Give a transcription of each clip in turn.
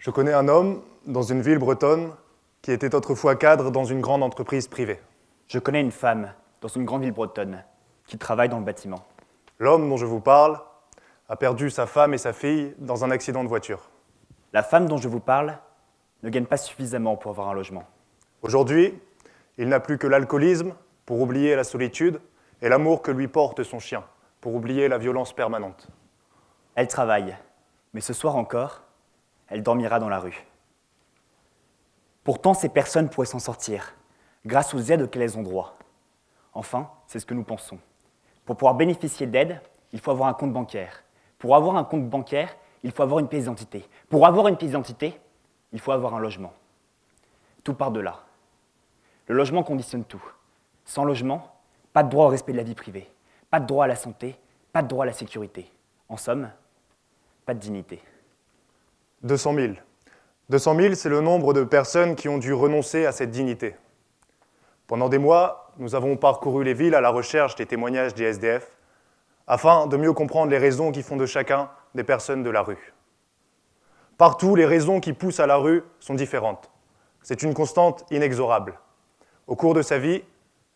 Je connais un homme dans une ville bretonne qui était autrefois cadre dans une grande entreprise privée. Je connais une femme dans une grande ville bretonne qui travaille dans le bâtiment. L'homme dont je vous parle a perdu sa femme et sa fille dans un accident de voiture. La femme dont je vous parle ne gagne pas suffisamment pour avoir un logement. Aujourd'hui, il n'a plus que l'alcoolisme pour oublier la solitude et l'amour que lui porte son chien, pour oublier la violence permanente. Elle travaille, mais ce soir encore, elle dormira dans la rue. Pourtant, ces personnes pourraient s'en sortir, grâce aux aides auxquelles elles ont droit. Enfin, c'est ce que nous pensons. Pour pouvoir bénéficier d'aide, il faut avoir un compte bancaire. Pour avoir un compte bancaire, il faut avoir une pièce d'identité. Pour avoir une pièce d'identité, il faut avoir un logement. Tout part de là. Le logement conditionne tout. Sans logement, pas de droit au respect de la vie privée, pas de droit à la santé, pas de droit à la sécurité. En somme, pas de dignité. 200 000. 200 000, c'est le nombre de personnes qui ont dû renoncer à cette dignité. Pendant des mois, nous avons parcouru les villes à la recherche des témoignages des SDF, afin de mieux comprendre les raisons qui font de chacun des personnes de la rue. Partout, les raisons qui poussent à la rue sont différentes. C'est une constante inexorable. Au cours de sa vie,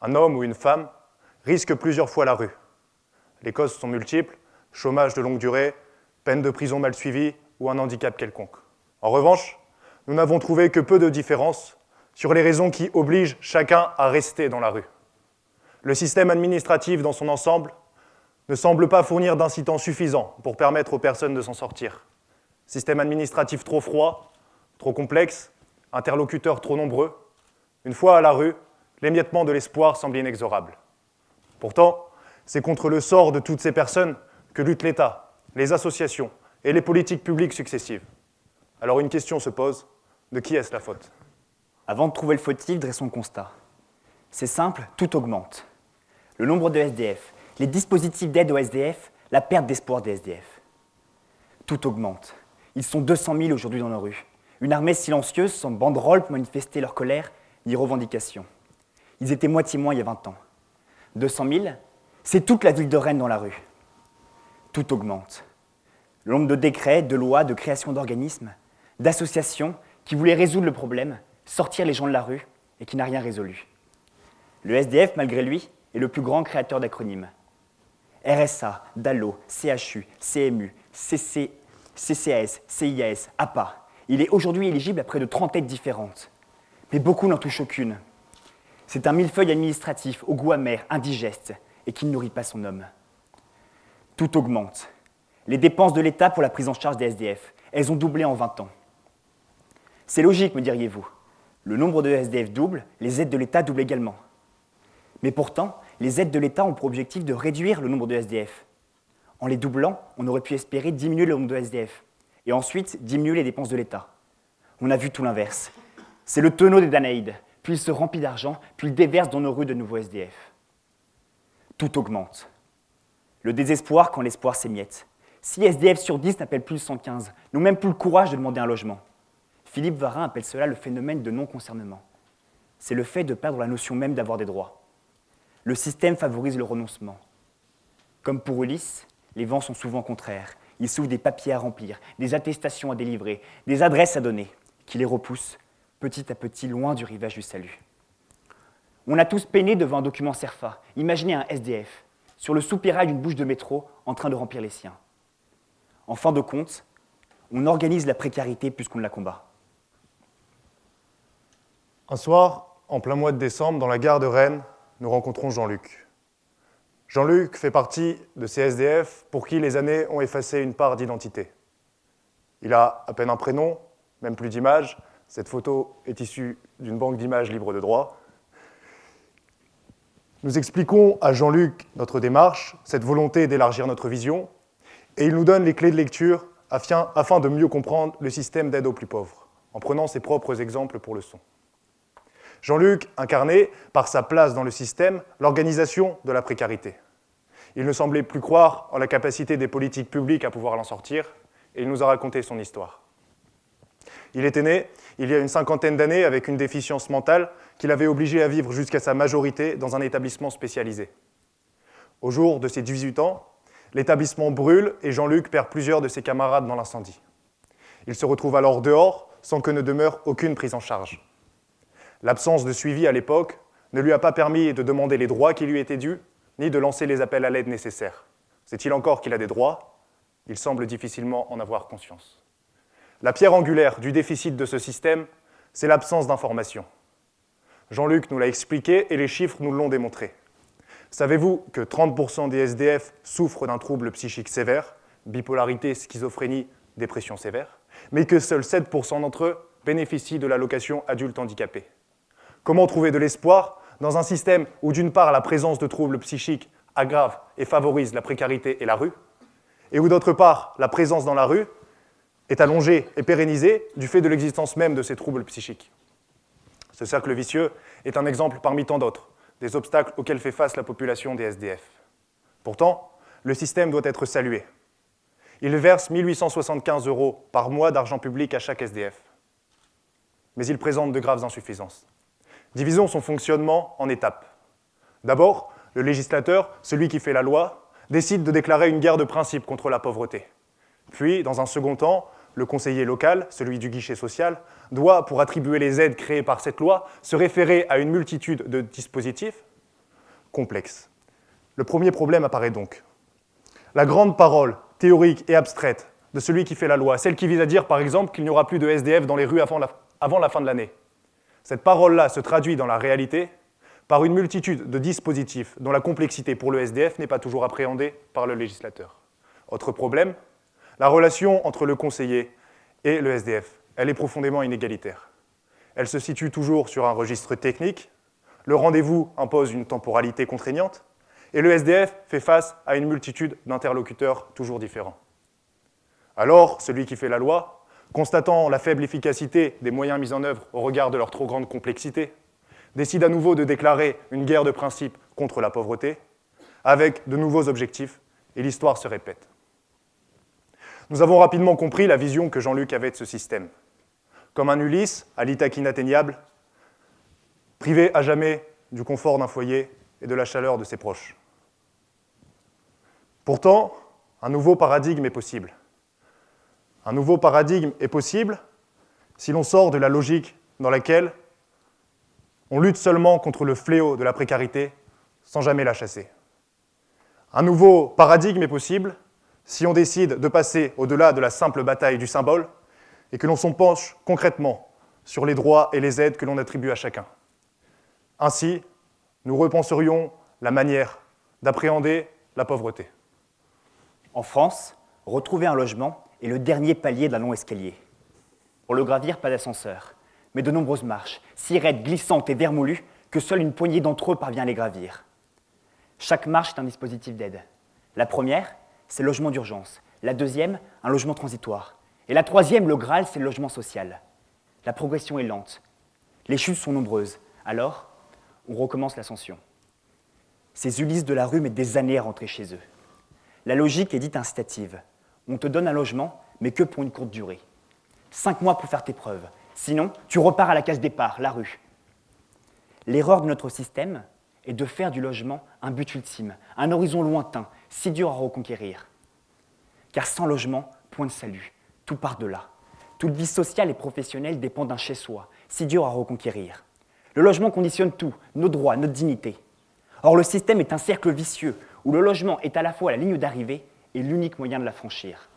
un homme ou une femme risque plusieurs fois la rue. Les causes sont multiples, chômage de longue durée, peine de prison mal suivie ou un handicap quelconque. En revanche, nous n'avons trouvé que peu de différences sur les raisons qui obligent chacun à rester dans la rue. Le système administratif dans son ensemble ne semble pas fournir d'incitants suffisants pour permettre aux personnes de s'en sortir. Système administratif trop froid, trop complexe, interlocuteurs trop nombreux. Une fois à la rue, l'émiettement de l'espoir semble inexorable. Pourtant, c'est contre le sort de toutes ces personnes que luttent l'État, les associations et les politiques publiques successives. Alors une question se pose, de qui est-ce la faute ? Avant de trouver le fautif, dressons le constat. C'est simple, tout augmente. Le nombre de SDF, les dispositifs d'aide aux SDF, la perte d'espoir des SDF. Tout augmente. Ils sont 200 000 aujourd'hui dans nos rues. Une armée silencieuse, sans banderole pour manifester leur colère ni revendication. Ils étaient moitié moins il y a 20 ans. 200 000, c'est toute la ville de Rennes dans la rue. Tout augmente. Le nombre de décrets, de lois, de créations d'organismes, d'associations qui voulaient résoudre le problème, sortir les gens de la rue et qui n'a rien résolu. Le SDF, malgré lui, est le plus grand créateur d'acronymes. RSA, DALO, CHU, CMU, CCAS, CIAS, APA. Il est aujourd'hui éligible à près de 30 aides différentes. Mais beaucoup n'en touchent aucune. C'est un millefeuille administratif au goût amer, indigeste, et qui ne nourrit pas son homme. Tout augmente. Les dépenses de l'État pour la prise en charge des SDF, elles ont doublé en 20 ans. C'est logique, me diriez-vous. Le nombre de SDF double, les aides de l'État doublent également. Mais pourtant, les aides de l'État ont pour objectif de réduire le nombre de SDF. En les doublant, on aurait pu espérer diminuer le nombre de SDF, et ensuite diminuer les dépenses de l'État. On a vu tout l'inverse. C'est le tonneau des Danaïdes, puis il se remplit d'argent, puis il déverse dans nos rues de nouveaux SDF. Tout augmente. Le désespoir quand l'espoir s'émiette. 6 SDF sur 10 n'appellent plus le 115, n'ont même plus le courage de demander un logement. Philippe Varin appelle cela le phénomène de non-concernement. C'est le fait de perdre la notion même d'avoir des droits. Le système favorise le renoncement. Comme pour Ulysse, les vents sont souvent contraires. Il s'ouvre des papiers à remplir, des attestations à délivrer, des adresses à donner, qui les repoussent petit à petit loin du rivage du salut. On a tous peiné devant un document CERFA. Imaginez un SDF, sur le soupirail d'une bouche de métro, en train de remplir les siens. En fin de compte, on organise la précarité plus qu'on ne la combat. Un soir, en plein mois de décembre, dans la gare de Rennes, nous rencontrons Jean-Luc. Jean-Luc fait partie de ces SDF pour qui les années ont effacé une part d'identité. Il a à peine un prénom, même plus d'image. Cette photo est issue d'une banque d'images libre de droit. Nous expliquons à Jean-Luc notre démarche, cette volonté d'élargir notre vision, et il nous donne les clés de lecture afin de mieux comprendre le système d'aide aux plus pauvres, en prenant ses propres exemples pour leçon. Jean-Luc incarnait, par sa place dans le système, l'organisation de la précarité. Il ne semblait plus croire en la capacité des politiques publiques à pouvoir l'en sortir, et il nous a raconté son histoire. Il était né, il y a une 50aine d'années, avec une déficience mentale qui l'avait obligé à vivre jusqu'à sa majorité dans un établissement spécialisé. Au jour de ses 18 ans, l'établissement brûle et Jean-Luc perd plusieurs de ses camarades dans l'incendie. Ils se retrouvent alors dehors sans que ne demeure aucune prise en charge. L'absence de suivi à l'époque ne lui a pas permis de demander les droits qui lui étaient dus, ni de lancer les appels à l'aide nécessaires. Sait-il encore qu'il a des droits? Il semble difficilement en avoir conscience. La pierre angulaire du déficit de ce système, c'est l'absence d'information. Jean-Luc nous l'a expliqué et les chiffres nous l'ont démontré. Savez-vous que 30% des SDF souffrent d'un trouble psychique sévère, bipolarité, schizophrénie, dépression sévère, mais que seuls 7% d'entre eux bénéficient de l'allocation adulte handicapé? Comment trouver de l'espoir dans un système où, d'une part, la présence de troubles psychiques aggrave et favorise la précarité et la rue, et où, d'autre part, la présence dans la rue est allongée et pérennisée du fait de l'existence même de ces troubles psychiques? Ce cercle vicieux est un exemple parmi tant d'autres, des obstacles auxquels fait face la population des SDF. Pourtant, le système doit être salué. Il verse 1 875 € par mois d'argent public à chaque SDF. Mais il présente de graves insuffisances. Divisons son fonctionnement en étapes. D'abord, le législateur, celui qui fait la loi, décide de déclarer une guerre de principe contre la pauvreté. Puis, dans un second temps, le conseiller local, celui du guichet social, doit, pour attribuer les aides créées par cette loi, se référer à une multitude de dispositifs complexes. Le premier problème apparaît donc. La grande parole théorique et abstraite de celui qui fait la loi, celle qui vise à dire, par exemple, qu'il n'y aura plus de SDF dans les rues avant la fin de l'année. Cette parole-là se traduit dans la réalité par une multitude de dispositifs dont la complexité pour le SDF n'est pas toujours appréhendée par le législateur. Autre problème, la relation entre le conseiller et le SDF, elle est profondément inégalitaire. Elle se situe toujours sur un registre technique, le rendez-vous impose une temporalité contraignante, et le SDF fait face à une multitude d'interlocuteurs toujours différents. Alors, celui qui fait la loi, constatant la faible efficacité des moyens mis en œuvre au regard de leur trop grande complexité, décide à nouveau de déclarer une guerre de principe contre la pauvreté, avec de nouveaux objectifs, et l'histoire se répète. Nous avons rapidement compris la vision que Jean-Luc avait de ce système. Comme un Ulysse, à l'Ithaque inatteignable, privé à jamais du confort d'un foyer et de la chaleur de ses proches. Pourtant, un nouveau paradigme est possible. Un nouveau paradigme est possible si l'on sort de la logique dans laquelle on lutte seulement contre le fléau de la précarité sans jamais la chasser. Un nouveau paradigme est possible si on décide de passer au-delà de la simple bataille du symbole et que l'on s'en penche concrètement sur les droits et les aides que l'on attribue à chacun. Ainsi, nous repenserions la manière d'appréhender la pauvreté. En France, retrouver un logement est le dernier palier d'un long escalier. Pour le gravir, pas d'ascenseur, mais de nombreuses marches, si raides, glissantes et vermoulues que seule une poignée d'entre eux parvient à les gravir. Chaque marche est un dispositif d'aide. La première, c'est le logement d'urgence. La deuxième, un logement transitoire. Et la troisième, le Graal, c'est le logement social. La progression est lente. Les chutes sont nombreuses. Alors, on recommence l'ascension. Ces Ulysses de la rue mettent des années à rentrer chez eux. La logique est dite incitative. On te donne un logement, mais que pour une courte durée. 5 mois pour faire tes preuves. Sinon, tu repars à la case départ, la rue. L'erreur de notre système est de faire du logement un but ultime, un horizon lointain, si dur à reconquérir. Car sans logement, point de salut, tout part de là. Toute vie sociale et professionnelle dépend d'un chez-soi, si dur à reconquérir. Le logement conditionne tout, nos droits, notre dignité. Or, le système est un cercle vicieux, où le logement est à la fois la ligne d'arrivée et l'unique moyen de la franchir.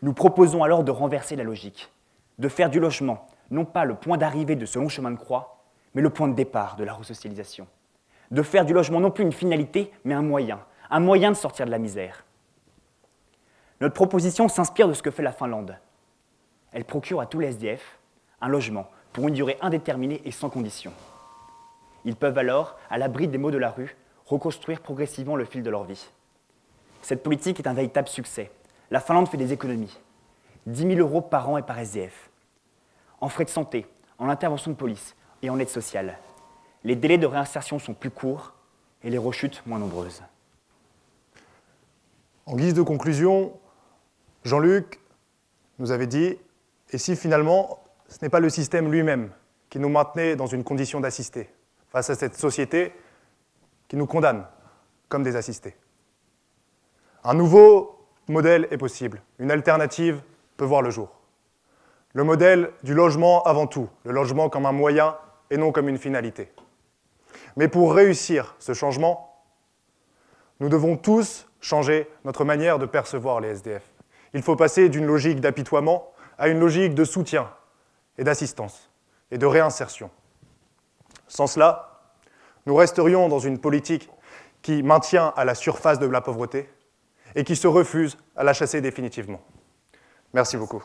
Nous proposons alors de renverser la logique, de faire du logement, non pas le point d'arrivée de ce long chemin de croix, mais le point de départ de la resocialisation. De faire du logement non plus une finalité, mais un moyen de sortir de la misère. Notre proposition s'inspire de ce que fait la Finlande. Elle procure à tous les SDF un logement pour une durée indéterminée et sans condition. Ils peuvent alors, à l'abri des maux de la rue, reconstruire progressivement le fil de leur vie. Cette politique est un véritable succès. La Finlande fait des économies. 10 000 € par an et par SDF. En frais de santé, en intervention de police et en aide sociale. Les délais de réinsertion sont plus courts et les rechutes moins nombreuses. En guise de conclusion, Jean-Luc nous avait dit « Et si finalement, ce n'est pas le système lui-même qui nous maintenait dans une condition d'assistés, face à cette société qui nous condamne comme des assistés ?» Un nouveau modèle est possible, une alternative peut voir le jour. Le modèle du logement avant tout, le logement comme un moyen et non comme une finalité. Mais pour réussir ce changement, nous devons tous changer notre manière de percevoir les SDF. Il faut passer d'une logique d'apitoiement à une logique de soutien et d'assistance et de réinsertion. Sans cela, nous resterions dans une politique qui maintient à la surface de la pauvreté et qui se refuse à la chasser définitivement. Merci beaucoup.